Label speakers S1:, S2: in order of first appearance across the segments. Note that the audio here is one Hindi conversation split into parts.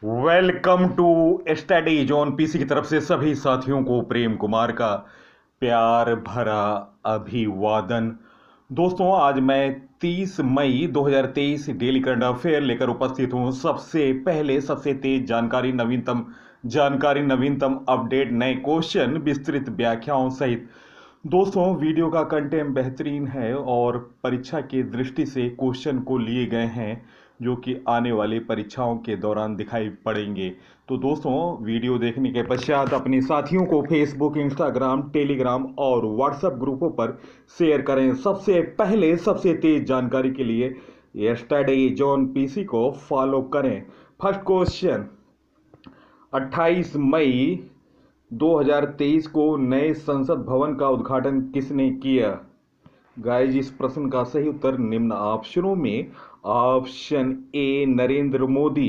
S1: Welcome to study zone PC की तरफ से सभी साथियों को प्रेम कुमार का प्यार भरा अभिवादन। दोस्तों, आज मैं 30 मई 2023 डेली करंट अफेयर लेकर उपस्थित हूं। सबसे पहले सबसे तेज जानकारी, नवीनतम अपडेट, नए क्वेश्चन, विस्तृत व्याख्याओं सहित। दोस्तों, वीडियो का कंटेंट बेहतरीन है और परीक्षा की दृष्टि से क्वेश्चन को लिए गए हैं जो कि आने वाली परीक्षाओं के दौरान दिखाई पड़ेंगे। तो दोस्तों, वीडियो देखने के पश्चात अपने साथियों को फेसबुक, इंस्टाग्राम, टेलीग्राम और व्हाट्सएप ग्रुपों पर शेयर करें। सबसे पहले सबसे तेज जानकारी के लिए स्टडी जोन पीसी को फॉलो करें। फर्स्ट क्वेश्चन, 28 मई 2023 को नए संसद भवन का उद्घाटन किसने किया? गाइज, इस प्रश्न का सही उत्तर निम्न ऑप्शनों में। Option A, Narendra Modi.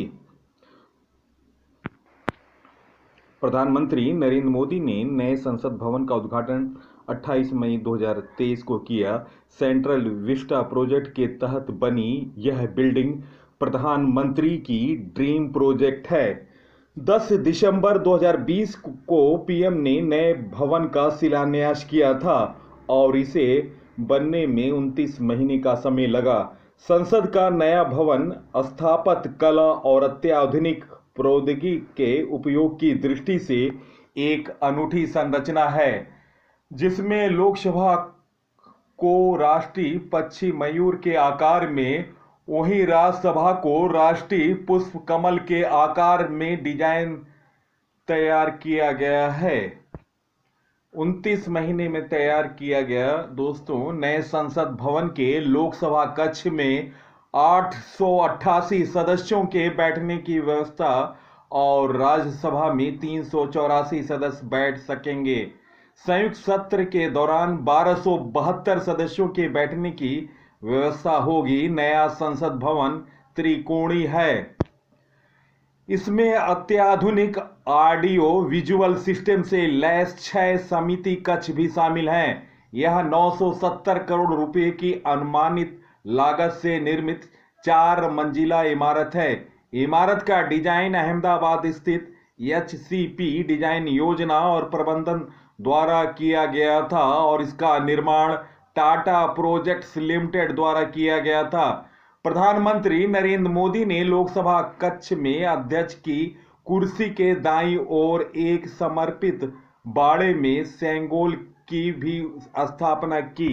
S1: प्रधानमंत्री नरेंद्र मोदी ने नए संसद भवन का उद्घाटन 28 मई 2023 को किया। सेंट्रल विस्टा प्रोजेक्ट के तहत बनी यह बिल्डिंग प्रधानमंत्री की ड्रीम प्रोजेक्ट है। 10 दिसंबर 2020 को पीएम ने नए भवन का शिलान्यास किया था और इसे बनने में 29 महीने का समय लगा। संसद का नया भवन स्थापत्य कला और अत्याधुनिक प्रौद्योगिकी के उपयोग की दृष्टि से एक अनूठी संरचना है, जिसमें लोकसभा को राष्ट्रीय पक्षी मयूर के आकार में, वहीं राज्यसभा को राष्ट्रीय पुष्प कमल के आकार में डिजाइन तैयार किया गया है। 29 महीने में तैयार किया गया। दोस्तों, नए संसद भवन के लोकसभा कक्ष में 888 सदस्यों के बैठने की व्यवस्था और राज्यसभा में 384 सदस्य बैठ सकेंगे। संयुक्त सत्र के दौरान 1272 सदस्यों के बैठने की व्यवस्था होगी। नया संसद भवन त्रिकोणीय है। इसमें अत्याधुनिक ऑडियो विजुअल सिस्टम से लैस 6 समिति कक्ष भी शामिल हैं। यह 970 करोड़ रुपए की अनुमानित लागत से निर्मित 4 मंजिला इमारत है। इमारत का डिजाइन अहमदाबाद स्थित एचसीपी डिजाइन योजना और प्रबंधन द्वारा किया गया था और इसका निर्माण टाटा प्रोजेक्ट्स लिमिटेड द्वारा किया गया था। प्रधानमंत्री नरेंद्र मोदी ने लोकसभा कक्ष में अध्यक्ष की कुर्सी के दाईं ओर एक समर्पित बाड़े में सेंगोल की भी स्थापना की।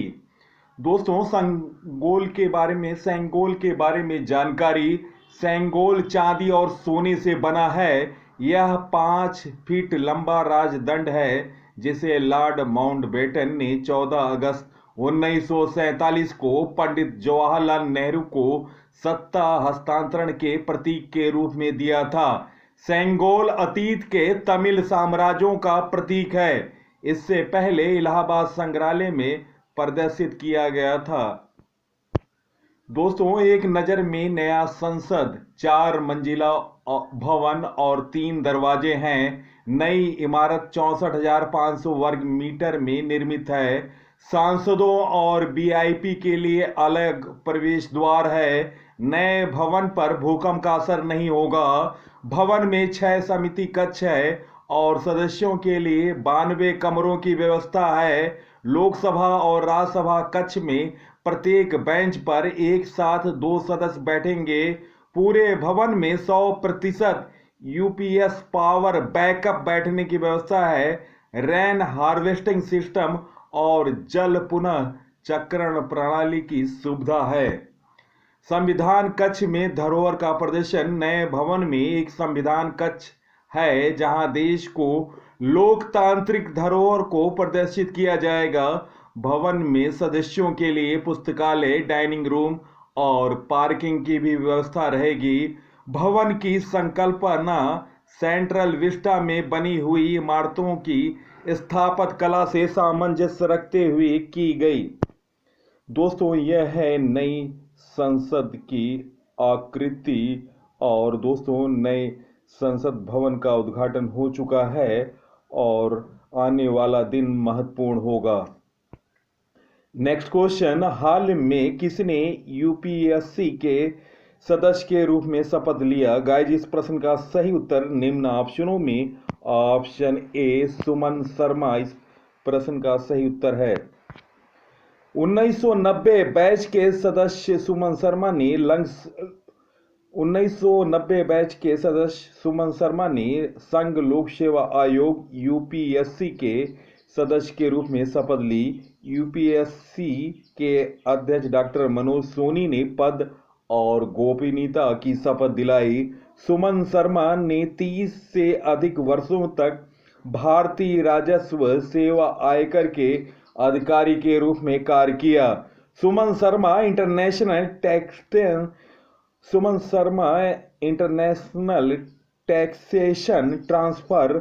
S1: दोस्तों, सेंगोल के बारे में जानकारी। सेंगोल चांदी और सोने से बना है। यह 5 फीट लंबा राजदंड है जिसे लॉर्ड माउंटबेटन ने 14 अगस्त 1947 को पंडित जवाहरलाल नेहरू को सत्ता हस्तांतरण के प्रतीक के रूप में दिया था। सेंगोल अतीत के तमिल साम्राज्यों का प्रतीक है। इससे पहले इलाहाबाद संग्रहालय में प्रदर्शित किया गया था। दोस्तों, एक नजर में नया संसद 4 मंजिला भवन और 3 दरवाजे हैं। नई इमारत 64,500 वर्ग मीटर में निर्मित है। सांसदों और वीआईपी के लिए अलग प्रवेश द्वार है। नए भवन पर भूकंप का असर नहीं होगा। भवन में 6 समिति कक्ष है और सदस्यों के लिए 92 कमरों की व्यवस्था है। लोकसभा और राज्यसभा कक्ष में प्रत्येक बेंच पर एक साथ 2 सदस्य बैठेंगे। पूरे भवन में 100% यूपीएस पावर बैकअप बैठने की व्यवस्था है। रेन हार्वेस्टिंग सिस्टम और जल पुनः चक्रण प्रणाली की सुविधा है। संविधान कक्ष में धरोहर का प्रदर्शन। नए भवन में एक संविधान कक्ष है जहां देश को लोकतांत्रिक धरोहर को प्रदर्शित किया जाएगा। भवन में सदस्यों के लिए पुस्तकालय, डाइनिंग रूम और पार्किंग की भी व्यवस्था रहेगी। भवन की संकल्पना सेंट्रल विस्टा में बनी हुई इमारतों की स्थापत्य कला से सामंजस्य रखते हुए की गई। दोस्तों, यह है नई संसद की आकृति और दोस्तों, नए संसद भवन का उद्घाटन हो चुका है और आने वाला दिन महत्वपूर्ण होगा। नेक्स्ट क्वेश्चन, हाल में किसने यूपीएससी के सदस्य के रूप में शपथ लिया? गाइस, इस प्रश्न का सही उत्तर निम्न ऑप्शनों में ऑप्शन ए सुमन शर्मा इस प्रश्न का सही उत्तर है। 1990 बैच के सदस्य सुमन शर्मा ने 1990 बैच के सदस्य सुमन शर्मा ने संघ लोक सेवा आयोग यूपीएससी के सदस्य के रूप में शपथ ली। यूपीएससी के अध्यक्ष डॉक्टर मनोज सोनी ने पद और गोपनीयता की शपथ दिलाई। सुमन शर्मा ने 30 से अधिक वर्षों तक भारतीय राजस्व सेवा आयकर के अधिकारी के रूप में कार्य किया। Suman Sharma international taxation transfer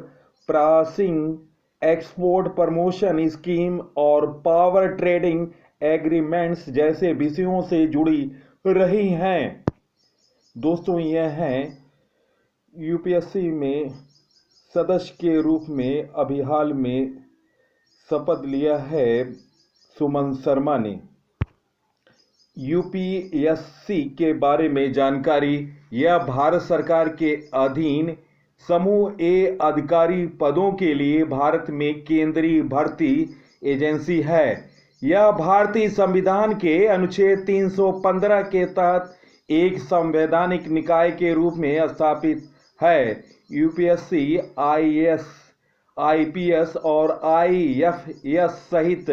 S1: pricing export promotion scheme और पावर ट्रेडिंग एग्रीमेंट्स जैसे विषयों से जुड़ी रही हैं। दोस्तों, यह है यूपीएससी में सदस्य के रूप में अभी हाल में शपथ लिया है सुमन शर्मा ने। यूपीएससी के बारे में जानकारी। यह भारत सरकार के अधीन समूह ए अधिकारी पदों के लिए भारत में केंद्रीय भर्ती एजेंसी है। यह भारतीय संविधान के अनुच्छेद 315 के तहत एक संवैधानिक निकाय के रूप में स्थापित है। यूपीएससी आईएएस, आईपीएस और आईएफएस सहित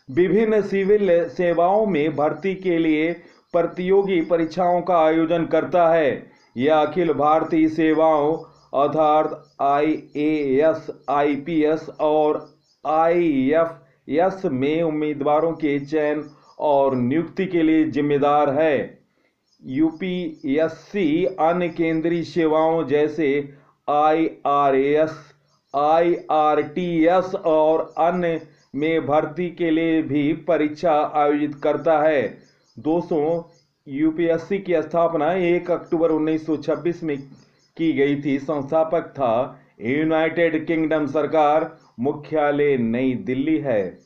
S1: विभिन्न सिविल सेवाओं में भर्ती के लिए प्रतियोगी परीक्षाओं का आयोजन करता है। यह अखिल भारतीय सेवाओं अर्थात आईएएस, आईपीएस और आईएफएस में उम्मीदवारों के चयन और नियुक्ति के लिए जिम्मेदार है। यूपीएससी अन्य केंद्रीय सेवाओं जैसे आईआरएस, आईआरटीएस और अन्य में भर्ती के लिए भी परीक्षा आयोजित करता है। दोस्तों, यूपीएससी की स्थापना 1 अक्टूबर 1926 में की गई थी। संस्थापक था यूनाइटेड किंगडम सरकार। मुख्यालय नई दिल्ली है।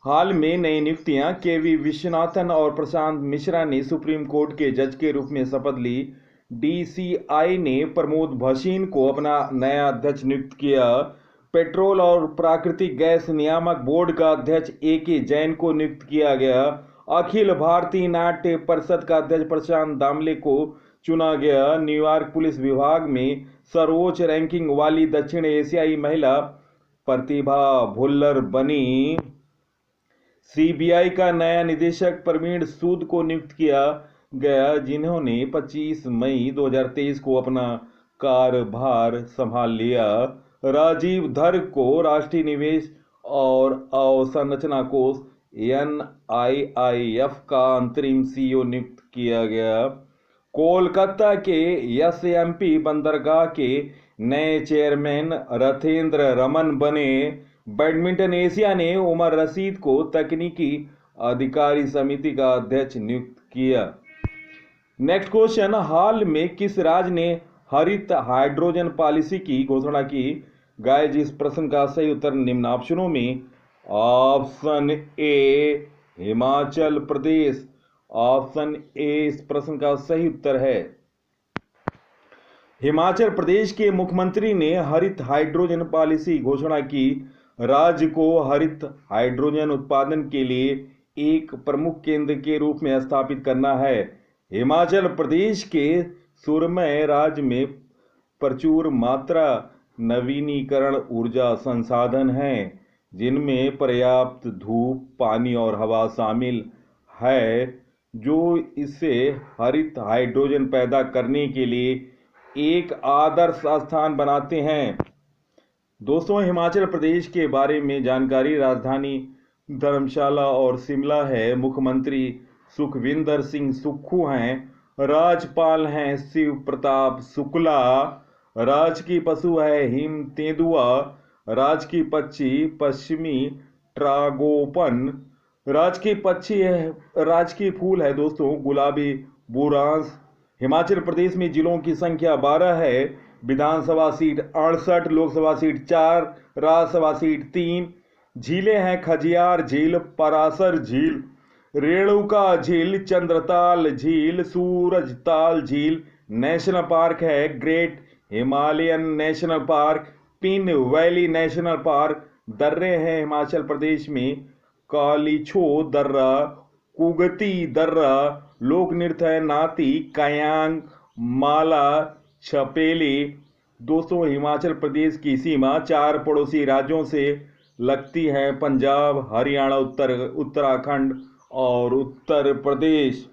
S1: हाल में नई नियुक्तियां। केवी विश्वनाथन और प्रशांत मिश्रा ने सुप्रीम कोर्ट के जज के रूप में शपथ ली। डीसीआई ने प्रमोद भसीन को अपना नया अध्यक्ष नियुक्त किया। पेट्रोल और प्राकृतिक गैस नियामक बोर्ड का अध्यक्ष ए.के. जैन को नियुक्त किया गया। अखिल भारतीय नाट्य परिषद का अध्यक्ष प्रशांत दामले को चुना गया। न्यूयॉर्क पुलिस विभाग में सर्वोच्च रैंकिंग वाली दक्षिण एशियाई महिला प्रतिभा भुल्लर बनी। सीबीआई का नया निदेशक प्रवीण सूद को नियुक्त किया गया, जिन्होंने 25 मई 2023 को अपना कार्यभार संभाल लिया। राजीव धर को राष्ट्रीय निवेश और अवसंरचना कोष NIIF का अंतरिम सीईओ नियुक्त किया गया। कोलकाता के एसएमपी बंदरगाह के नए चेयरमैन रथेंद्र रमन बने। बैडमिंटन एशिया ने उमर रशीद को तकनीकी अधिकारी समिति का अध्यक्ष नियुक्त किया। नेक्स्ट क्वेश्चन, हाल में किस राज्य ने हरित हाइड्रोजन पॉलिसी की घोषणा की? गाइस, इस प्रश्न का सही उत्तर निम्न ऑप्शनों में option A Himachal Pradesh. Option A इस प्रश्न का सही उत्तर है। हिमाचल प्रदेश के मुख्यमंत्री ने हरित हाइड्रोजन पॉलिसी घोषणा की। राज्य को हरित हाइड्रोजन उत्पादन के लिए एक प्रमुख केंद्र के रूप में स्थापित करना है। हिमाचल प्रदेश के सुरमय राज्य में प्रचुर मात्रा नवीनीकरण ऊर्जा संसाधन हैं, जिनमें पर्याप्त धूप, पानी और हवा शामिल है, जो इसे हरित हाइड्रोजन पैदा करने के लिए एक आदर्श स्थान बनाते हैं। दोस्तों, हिमाचल प्रदेश के बारे में जानकारी। राजधानी धर्मशाला और शिमला है। मुख्यमंत्री सुखविंदर सिंह सुक्खू हैं। राज्यपाल हैं शिव प्रताप शुक्ला। राजकीय पशु है हिम तेंदुआ। राजकीय पक्षी पश्चिमी ट्रागोपन। राजकीय फूल है दोस्तों गुलाबी बुरांश। हिमाचल प्रदेश में जिलों की संख्या 12 है। विधानसभा सीट 68, लोकसभा सीट 4, राज्यसभा सीट 3। झीलें हैं खजियार झील, पराशर झील, रेणुका झील, चंद्रताल झील, सूरजताल झील नेशनल पार्क है, great Himalayan national park, pin valley national park, दर्रे हैं हिमाचल प्रदेश में, कालीछो दर्रा, कुगती दर्रा, लोक नृत्य है नाती, कयांग, माला, छपेली। दोस्तों, हिमाचल प्रदेश की सीमा 4 पड़ोसी राज्यों से लगती है, पंजाब, हरियाणा, उत्तराखंड और उत्तर प्रदेश।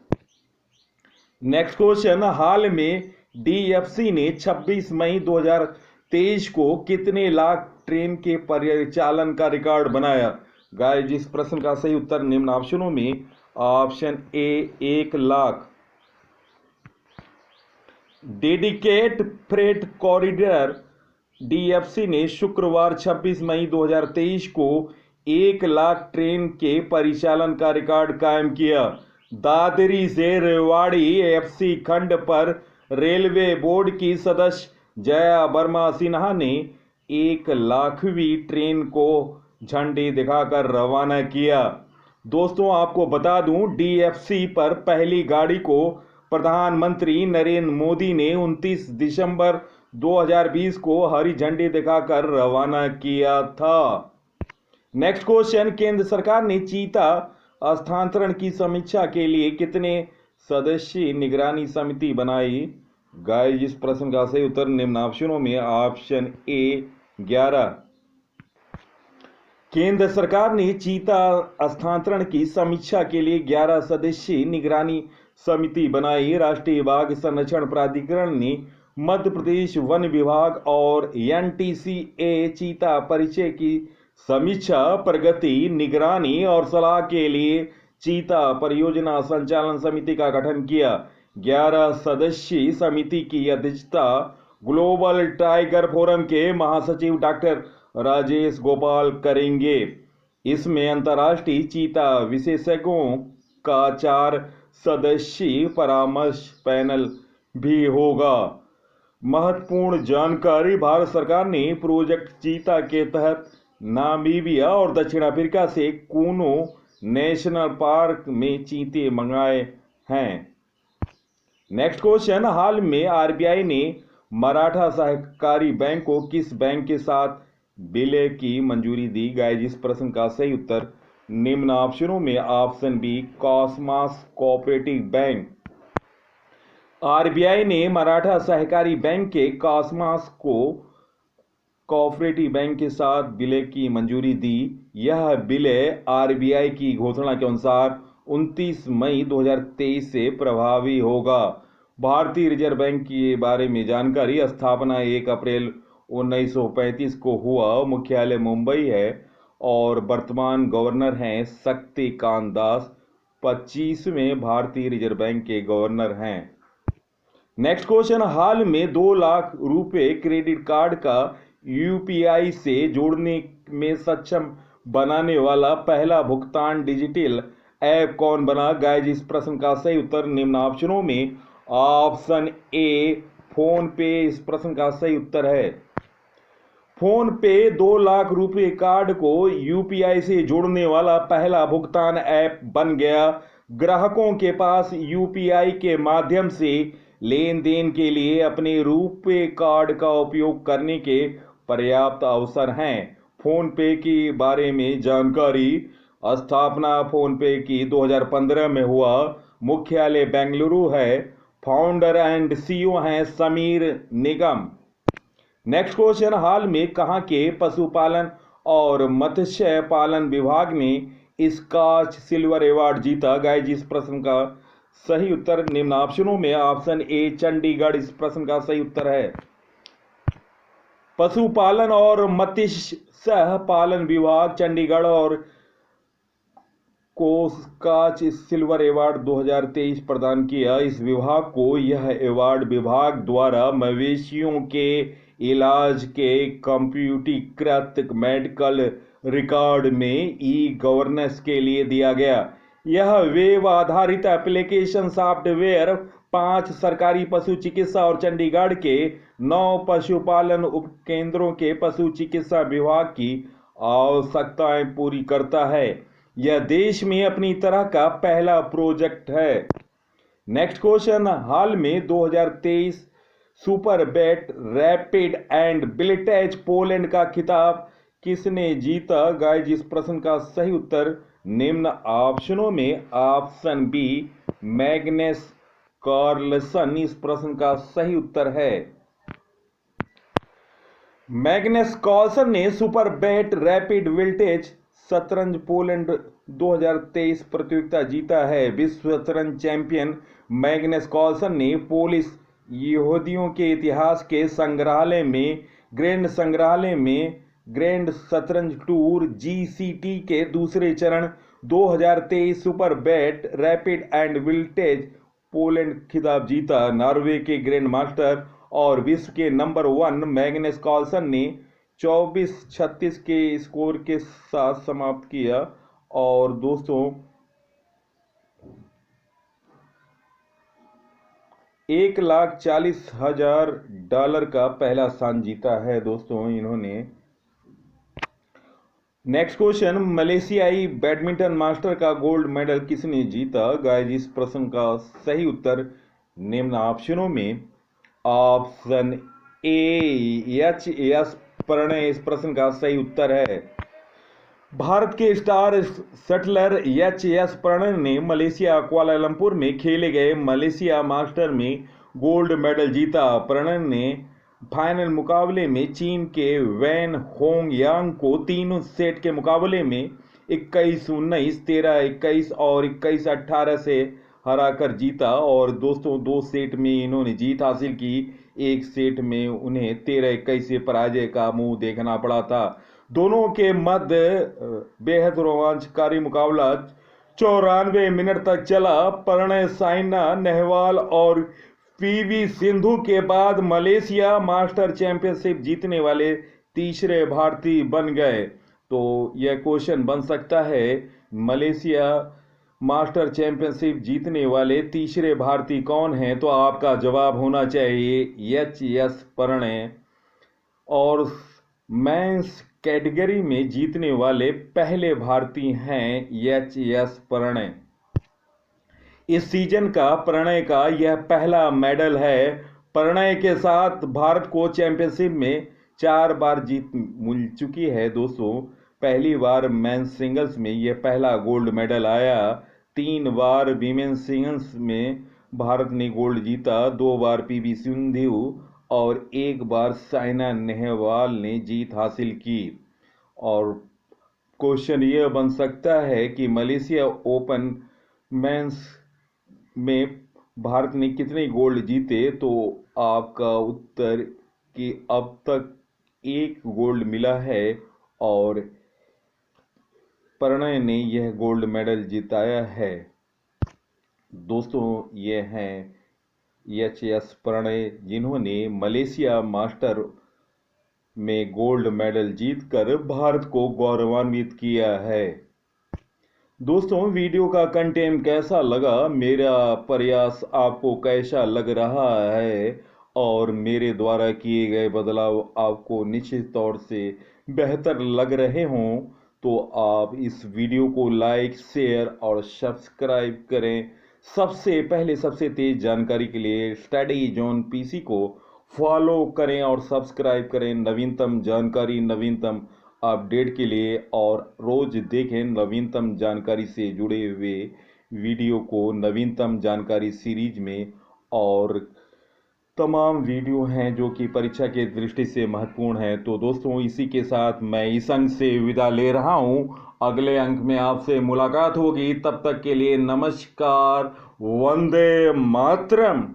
S1: नेक्स्ट क्वेश्चन, हाल में डीएफसी ने 26 मई 2023 को कितने लाख ट्रेन के परिचालन का रिकॉर्ड बनाया? गाइस, जिस प्रश्न का सही उत्तर निम्न ऑप्शनों में option A 1 lakh. Dedicate freight corridor DFC ने शुक्रवार 26 मई 2023 को 1 लाख ट्रेन के परिचालन का रिकॉर्ड कायम किया। दादरी से रेवाड़ी एफसी खंड पर रेलवे बोर्ड की सदस्य जया वर्मा सिन्हा ने 1 लाखवीं ट्रेन को झंडी दिखाकर रवाना किया। दोस्तों, आपको बता दूं, डीएफसी पर पहली गाड़ी को प्रधानमंत्री नरेंद्र मोदी ने 29 दिसंबर 2020 को हरी झंडी दिखाकर रवाना किया था। नेक्स्ट क्वेश्चन, केंद्र सरकार ने चीता स्थानांतरण की समीक्षा के लिए कितने सदस्यीय निगरानी समिति बनाई? गाइस, इस प्रश्न का सही उत्तर निम्न ऑप्शनों में ऑप्शन ए 11। केंद्र सरकार ने चीता स्थानांतरण की समीक्षा के लिए 11 सदस्यीय निगरानी समिति बनाई। राष्ट्रीय बाघ संरक्षण प्राधिकरण ने मध्य प्रदेश वन विभाग और एनटीसीए चीता परिचय की समीक्षा, प्रगति, निगरानी और सलाह के लिए चीता परियोजना संचालन समिति का गठन किया। 11 सदस्यीय समिति की अध्यक्षता ग्लोबल टाइगर फोरम के महासचिव डॉक्टर राजेश गोपाल करेंगे। इसमें अंतर्राष्ट्रीय चीता विशेषज्ञों का 4 सदस्यीय परामर्श पैनल भी होगा। महत्वपूर्ण जानकारी, भारत सरकार ने प्रोजेक्ट चीता के तहत नामीबिया और दक्षिण अफ्रीका से कूनो नेशनल पार्क में चीते मंगाए हैं। नेक्स्ट क्वेश्चन, हाल में आरबीआई ने मराठा सहकारी बैंक को किस बैंक के साथ विलय की मंजूरी दी? गाइस, इस प्रश्न का सही उत्तर निम्न ऑप्शनों में option B Cosmos cooperative bank. RBI ने मराठा सहकारी बैंक के कॉसमस को कोऑपरेटिव बैंक के साथ विलय की मंजूरी दी। यह विलय आरबीआई की घोषणा के अनुसार 29 मई 2023 से प्रभावी होगा। भारतीय रिजर्व बैंक के बारे में जानकारी, स्थापना 1 अप्रैल 1935 को हुआ, मुख्यालय मुंबई है और वर्तमान गवर्नर हैं शक्तिकांत दास, 25वें भारतीय रिजर्व बैंक के गवर्नर हैं। नेक्स्ट क्वेश्चन, हाल में 2 लाख रुपए क्रेडिट कार्ड का यूपीआई से जोड़ने में सक्षम बनाने वाला पहला भुगतान डिजिटल ऐप कौन बना? गाइस, इस प्रश्न का सही उत्तर निम्न ऑप्शनों में ऑप्शन ए फोन पे इस प्रश्न का सही उत्तर है। फोन पे 2 लाख रुपए कार्ड को यूपीआई से जोड़ने वाला पहला भुगतान ऐप बन गया। ग्राहकों के पास यूपीआई के माध्यम से लेन देन के लिए अपने रुपे कार्ड का उपयोग करने के पर्याप्त अवसर हैं। फोन पे के बारे में जानकारी, स्थापना फोन पे की 2015 में हुआ, मुख्यालय बेंगलुरु है, फाउंडर एंड सीईओ हैं समीर निगम। नेक्स्ट क्वेश्चन, हाल में कहां के पशुपालन और मत्स्य पालन विभाग ने स्कॉच सिल्वर अवार्ड जीता? गाइस, इस प्रश्न का सही उत्तर निम्न ऑप्शनों में ऑप्शन ए चंडीगढ़ इस प्रश्न का सही उत्तर है। पशुपालन और मत्स्य पालन विभाग चंडीगढ़ और को स्कॉच सिल्वर अवार्ड 2023 प्रदान किया। इस विभाग को यह अवार्ड विभाग द्वारा मवेशियों के इलाज के कंप्यूटरीकृत मेडिकल रिकॉर्ड में ई गवर्नेंस के लिए दिया गया। यह वेब आधारित एप्लीकेशन सॉफ्टवेयर 5 सरकारी पशु चिकित्सा और चंडीगढ़ के 9 पशुपालन उपकेंद्रों के पशु चिकित्सा विभाग की आवश्यकताएं पूरी करता है। यह देश में अपनी तरह का पहला प्रोजेक्ट है। नेक्स्ट क्वेश्चन, हाल में 2023 Superbet rapid and blitz Poland का खिताब किसने जीता? गाइस, इस प्रश्न का सही उत्तर निम्न ऑप्शनों में ऑप्शन बी मैग्नस कार्लसन इस प्रश्न का सही उत्तर है। मैग्नस कार्लसन ने सुपर बैट रैपिड विल्टेज शतरंज पोलैंड 2023 प्रतियोगिता जीता है। विश्व शतरंज चैंपियन मैग्नस कार्लसन ने पोलिश यहूदियों के इतिहास के संग्रहालय में ग्रैंड शतरंज टूर GCT के दूसरे चरण 2023 Superbet rapid and blitz Poland खिताब जीता। नॉर्वे के ग्रैंड मास्टर और विश्व के नंबर 1 मैग्नस कार्लसन ने 24-36 के स्कोर के साथ समाप्त किया और दोस्तों $1,40,000 का पहला स्थान जीता है दोस्तों इन्होंने। नेक्स्ट क्वेश्चन, मलेशियाई बैडमिंटन मास्टर का गोल्ड मेडल किसने जीता? गाइस, इस प्रश्न का सही उत्तर निम्न ऑप्शनों में ऑप्शन ए HS प्रणय इस प्रश्न का सही उत्तर है। भारत के स्टार शटलर HS प्रणय ने मलेशिया कुआलालंपुर में खेले गए मलेशिया मास्टर में गोल्ड मेडल जीता। प्रणय ने फाइनल मुकाबले में चीन के वैन होंगयांग को तीनों सेट के मुकाबले में 21-19, 13-21 और 21-18 से हराकर जीता और दोस्तों 2 सेट में इन्होंने जीत हासिल की। एक सेट में उन्हें 13-21 से पराजय का मुंह देखना पड़ा था। दोनों के मध्य बेहद रोमांचकारी मुकाबला 94 मिनट तक चला। प्रणय साइना नेहवाल और PV सिंधु के बाद मलेशिया मास्टर चैंपियनशिप जीतने वाले तीसरे भारतीय बन गए। तो यह क्वेश्चन बन सकता है, मलेशिया मास्टर चैंपियनशिप जीतने वाले तीसरे भारतीय कौन हैं? तो आपका जवाब होना चाहिए HS प्रणय। और मेंस कैटेगरी में जीतने वाले पहले भारतीय हैं HS प्रणय। इस सीजन का प्रणय का यह पहला मेडल है। प्रणय के साथ भारत को चैंपियनशिप में 4 बार जीत मिल चुकी है दोस्तों। पहली बार मेंस सिंगल्स में यह पहला गोल्ड मेडल आया। 3 बार विमेंस सिंगल्स में भारत ने गोल्ड जीता। 2 बार PV सिंधु और 1 बार साइना नेहवाल ने जीत हासिल की। और क्वेश्चन यह बन सकता है कि मलेशिया ओपन मेंस में भारत ने कितने गोल्ड जीते? तो आपका उत्तर कि अब तक 1 गोल्ड मिला है और प्रणय ने यह गोल्ड मेडल जिताया है। दोस्तों ये हैं HS प्रणय जिन्होंने मलेशिया मास्टर में गोल्ड मेडल जीतकर भारत को गौरवान्वित किया है। दोस्तों वीडियो का कंटेंट कैसा लगा, मेरा प्रयास आपको कैसा लग रहा है और मेरे द्वारा किए गए बदलाव आपको निश्चित तौर से बेहतर लग रहे हों तो आप इस वीडियो को लाइक, शेयर और सब्सक्राइब करें। सबसे पहले सबसे तेज जानकारी के लिए स्टडी जोन PC को फॉलो करें और सब्सक्राइब करें नवीनतम जानकारी, नवीनतम अपडेट के लिए और रोज देखें नवीनतम जानकारी से जुड़े हुए वीडियो को नवीनतम जानकारी सीरीज में। और तमाम वीडियो हैं जो कि परीक्षा के दृष्टि से महत्वपूर्ण है। तो दोस्तों इसी के साथ मैं इस अंक से विदा ले रहा हूं। अगले अंक में आपसे मुलाकात होगी, तब तक के लिए नमस्कार, वंदे मातरम।